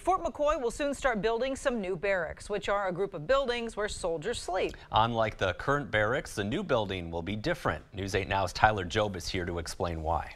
Fort McCoy will soon start building some new barracks, which are a group of buildings where soldiers sleep. Unlike the current barracks, the new building will be different. News 8 Now's Tyler Job is here to explain why.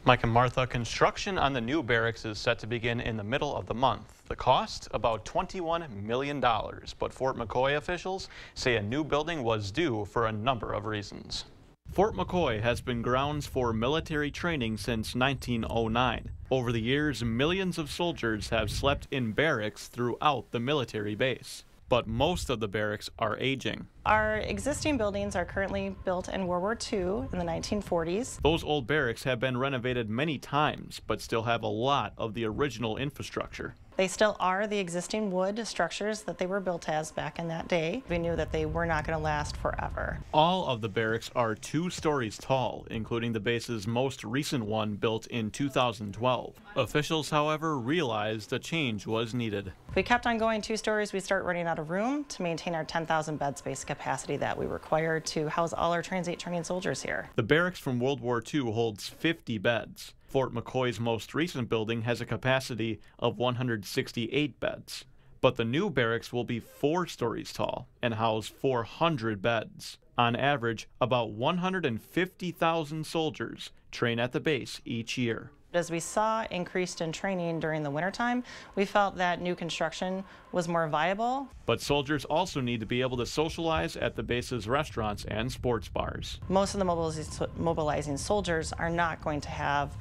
Mike and Martha, construction on the new barracks is set to begin in the middle of the month. The cost, about $21 million, but Fort McCoy officials say a new building was due for a number of reasons. Fort McCoy has been grounds for military training since 1909. Over the years, millions of soldiers have slept in barracks throughout the military base. But most of the barracks are aging. Our existing buildings are currently built in World War II in the 1940s. Those old barracks have been renovated many times, but still have a lot of the original infrastructure. They still are the existing wood structures that they were built as back in that day. We knew that they were not going to last forever. All of the barracks are 2 stories tall, including the base's most recent one built in 2012. Officials, however, realized a change was needed. If we kept on going 2 stories, we'd start running out of room to maintain our 10,000 bed space capacity that we require to house all our transient trained soldiers here. The barracks from World War II holds 50 beds. Fort McCoy's most recent building has a capacity of 168 beds. But the new barracks will be 4 stories tall and house 400 beds. On average, about 150,000 soldiers train at the base each year. As we saw increased in training during the wintertime, we felt that new construction was more viable. But soldiers also need to be able to socialize at the base's restaurants and sports bars. Most of the mobilizing soldiers are not going to have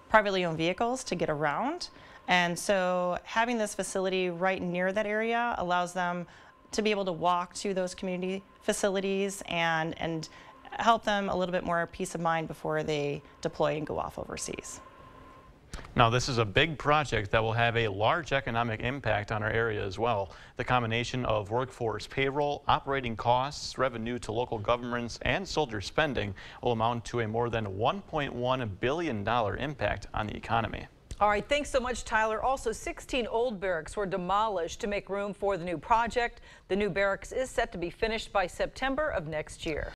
privately owned vehicles to get around. And so having this facility right near that area allows them to be able to walk to those community facilities and help them a little bit more peace of mind before they deploy and go off overseas. Now, this is a big project that will have a large economic impact on our area as well. The combination of workforce payroll, operating costs, revenue to local governments, and soldier spending will amount to a more than $1.1 billion impact on the economy. All right, thanks so much, Tyler. Also, 16 old barracks were demolished to make room for the new project. The new barracks is set to be finished by September of next year.